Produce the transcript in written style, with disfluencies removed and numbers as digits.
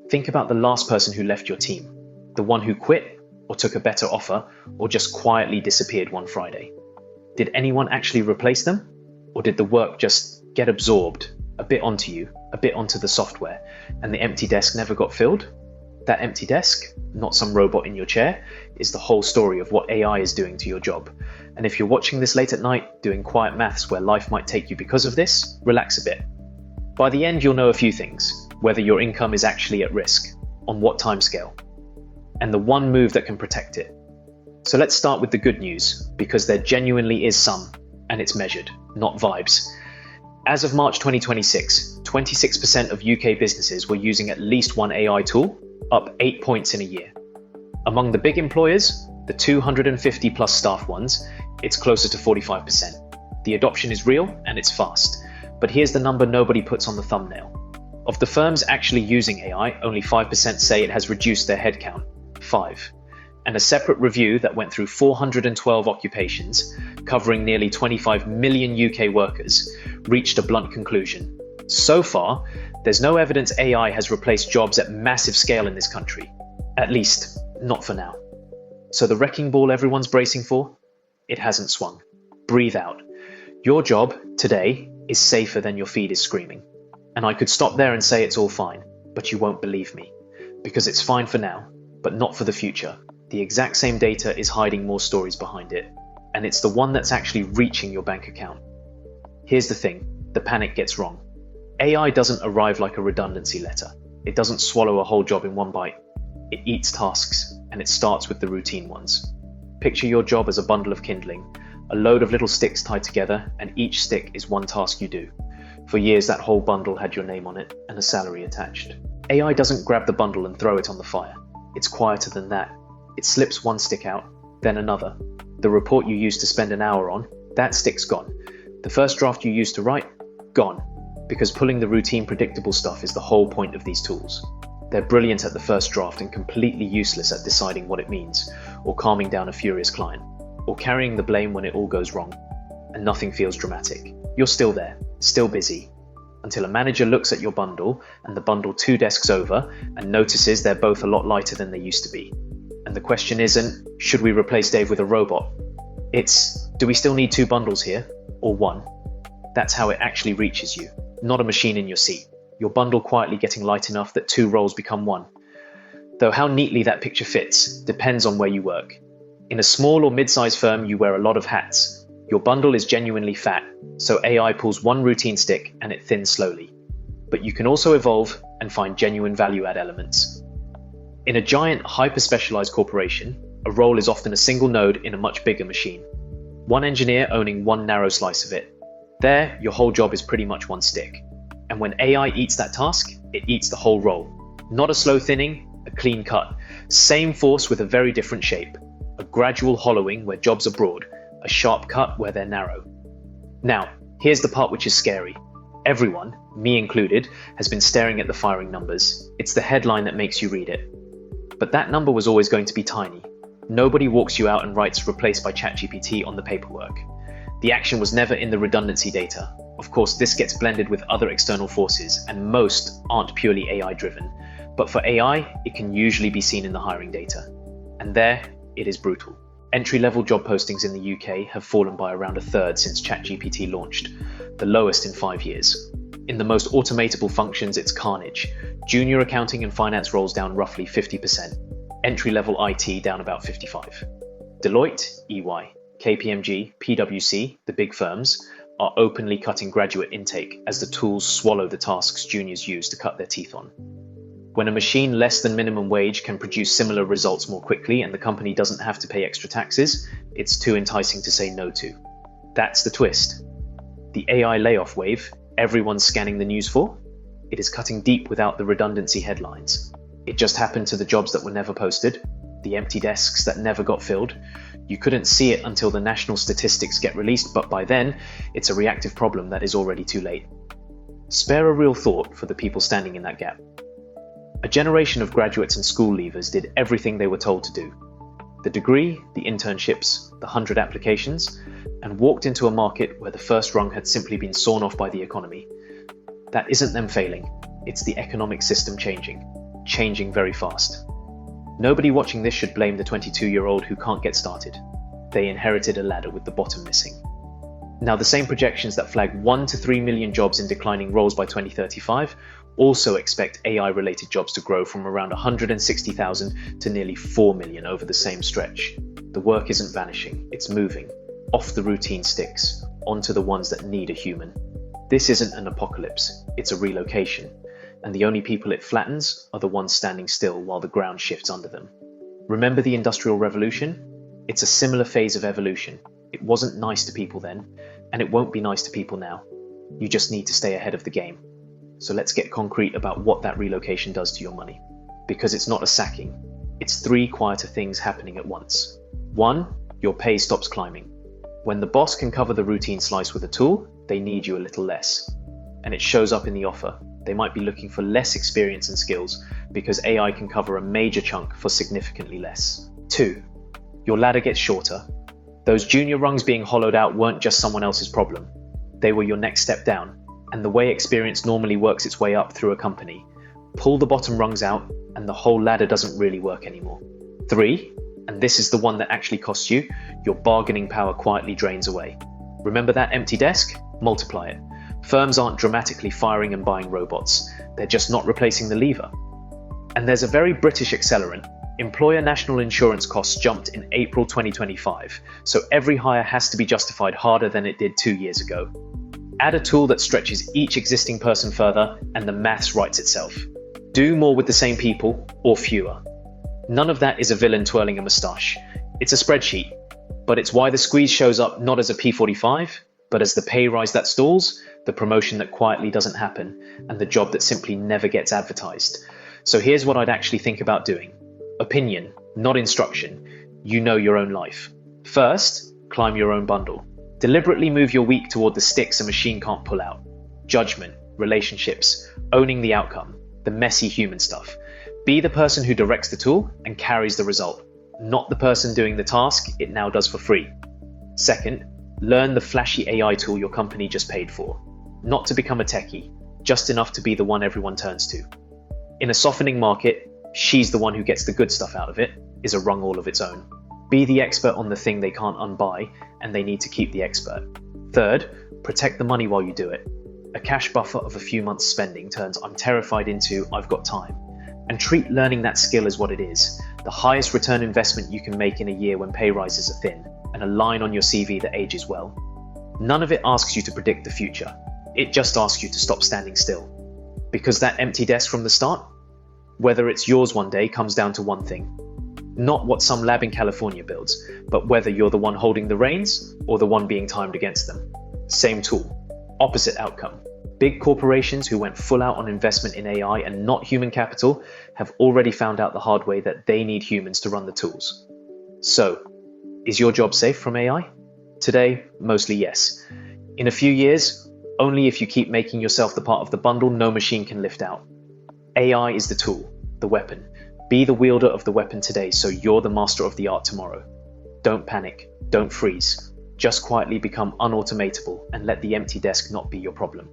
Think about the last person who left your team, the one who quit or took a better offer or just quietly disappeared one Friday. Did anyone actually replace them? Or did the work just get absorbed a bit onto you, a bit onto the software, and the empty desk never got filled? That empty desk, not some robot in your chair, is the whole story of what AI is doing to your job. And if you're watching this late at night, doing quiet maths where life might take you because of this, relax a bit. By the end, you'll know a few things: whether your income is actually at risk, on what timescale, and the one move that can protect it. So let's start with the good news, because there genuinely is some, and it's measured, not vibes. As of March 2026, 26% of UK businesses were using at least one AI tool, up 8 points in a year. Among the big employers, the 250 plus staff ones, it's closer to 45%. The adoption is real and it's fast. But here's the number nobody puts on the thumbnail. Of the firms actually using AI, only 5% say it has reduced their headcount. 5. And a separate review that went through 412 occupations, covering nearly 25 million UK workers, reached a blunt conclusion. So far, there's no evidence AI has replaced jobs at massive scale in this country. At least, not for now. So the wrecking ball everyone's bracing for? It hasn't swung. Breathe out. Your job, today, is safer than your feed is screaming. And I could stop there and say it's all fine, but you won't believe me. Because it's fine for now, but not for the future. The exact same data is hiding more stories behind it, and it's the one that's actually reaching your bank account. Here's the thing, the panic gets wrong. AI doesn't arrive like a redundancy letter. It doesn't swallow a whole job in one bite. It eats tasks, and it starts with the routine ones. Picture your job as a bundle of Kindling, a load of little sticks tied together, and each stick is one task you do. For years, that whole bundle had your name on it and a salary attached. AI doesn't grab the bundle and throw it on the fire. It's quieter than that. It slips one stick out, then another. The report you used to spend an hour on, that stick's gone. The first draft you used to write, gone. Because pulling the routine, predictable stuff is the whole point of these tools. They're brilliant at the first draft and completely useless at deciding what it means, or calming down a furious client, or carrying the blame when it all goes wrong. And nothing feels dramatic. You're still there, still busy, until a manager looks at your bundle and the bundle 2 desks over and notices they're both a lot lighter than they used to be. And the question isn't, should we replace Dave with a robot? It's, do we still need 2 bundles here, or 1? That's how it actually reaches you, not a machine in your seat. Your bundle quietly getting light enough that 2 roles become 1. Though how neatly that picture fits depends on where you work. In a small or mid-sized firm, you wear a lot of hats. Your bundle is genuinely fat, so AI pulls one routine stick and it thins slowly. But you can also evolve and find genuine value-add elements. In a giant, hyper-specialized corporation, a role is often a single node in a much bigger machine. One engineer owning one narrow slice of it. There, your whole job is pretty much one stick. And when AI eats that task, it eats the whole role. Not a slow thinning, a clean cut. Same force with a very different shape. A gradual hollowing where jobs are broad. A sharp cut where they're narrow. Now, here's the part which is scary. Everyone, me included, has been staring at the firing numbers. It's the headline that makes you read it. But that number was always going to be tiny. Nobody walks you out and writes replaced by ChatGPT on the paperwork. The action was never in the redundancy data. Of course, this gets blended with other external forces, and most aren't purely AI driven. But for AI, it can usually be seen in the hiring data. And there, it is brutal. Entry-level job postings in the UK have fallen by around 1/3 since ChatGPT launched, the lowest in 5 years. In the most automatable functions, it's carnage. Junior accounting and finance roles down roughly 50%. Entry-level IT down about 55%. Deloitte, EY, KPMG, PwC, the big firms, are openly cutting graduate intake as the tools swallow the tasks juniors use to cut their teeth on. When a machine less than minimum wage can produce similar results more quickly and the company doesn't have to pay extra taxes, it's too enticing to say no to. That's the twist. The AI layoff wave everyone's scanning the news for? It is cutting deep without the redundancy headlines. It just happened to the jobs that were never posted, the empty desks that never got filled. You couldn't see it until the national statistics get released, but by then, it's a reactive problem that is already too late. Spare a real thought for the people standing in that gap. A generation of graduates and school leavers did everything they were told to do. The degree, the internships, the 100 applications, and walked into a market where the first rung had simply been sawn off by the economy. That isn't them failing, it's the economic system changing. changing very fast. Nobody watching this should blame the 22-year-old who can't get started. They inherited a ladder with the bottom missing. Now, the same projections that flag 1 to 3 million jobs in declining roles by 2035 also expect AI-related jobs to grow from around 160,000 to nearly 4 million over the same stretch. The work isn't vanishing, it's moving, off the routine sticks, onto the ones that need a human. This isn't an apocalypse, it's a relocation, and the only people it flattens are the ones standing still while the ground shifts under them. Remember the Industrial Revolution? It's a similar phase of evolution. It wasn't nice to people then, and it won't be nice to people now. You just need to stay ahead of the game. So let's get concrete about what that relocation does to your money. Because it's not a sacking. It's 3 quieter things happening at once. 1, your pay stops climbing. When the boss can cover the routine slice with a tool, they need you a little less. And it shows up in the offer. They might be looking for less experience and skills because AI can cover a major chunk for significantly less. 2, your ladder gets shorter. Those junior rungs being hollowed out weren't just someone else's problem. They were your next step down, and the way experience normally works its way up through a company. Pull the bottom rungs out, and the whole ladder doesn't really work anymore. 3, and this is the one that actually costs you, your bargaining power quietly drains away. Remember that empty desk? Multiply it. Firms aren't dramatically firing and buying robots. They're just not replacing the lever. And there's a very British accelerant. Employer national insurance costs jumped in April 2025, so every hire has to be justified harder than it did 2 years ago. Add a tool that stretches each existing person further, and the maths writes itself. Do more with the same people, or fewer. None of that is a villain twirling a moustache. It's a spreadsheet, but it's why the squeeze shows up not as a P45, but as the pay rise that stalls, the promotion that quietly doesn't happen, and the job that simply never gets advertised. So here's what I'd actually think about doing. Opinion, not instruction. You know your own life. First, climb your own bundle. Deliberately move your week toward the sticks a machine can't pull out. Judgment, relationships, owning the outcome, the messy human stuff. Be the person who directs the tool and carries the result, not the person doing the task it now does for free. Second, learn the flashy AI tool your company just paid for. Not to become a techie, just enough to be the one everyone turns to. In a softening market, she's the one who gets the good stuff out of it, is a rung all of its own. Be the expert on the thing they can't unbuy, and they need to keep the expert. Third, protect the money while you do it. A cash buffer of a few months spending turns "I'm terrified" into "I've got time." And treat learning that skill as what it is, the highest return investment you can make in a year when pay rises are thin, and a line on your CV that ages well. None of it asks you to predict the future. It just asks you to stop standing still. Because that empty desk from the start, whether it's yours one day, comes down to one thing. Not what some lab in California builds, but whether you're the one holding the reins or the one being timed against them. Same tool, opposite outcome. Big corporations who went full out on investment in AI and not human capital have already found out the hard way that they need humans to run the tools. So, is your job safe from AI? Today, mostly yes. In a few years, only if you keep making yourself the part of the bundle no machine can lift out. AI is the tool, the weapon. Be the wielder of the weapon today so you're the master of the art tomorrow. Don't panic, don't freeze. Just quietly become unautomatable and let the empty desk not be your problem.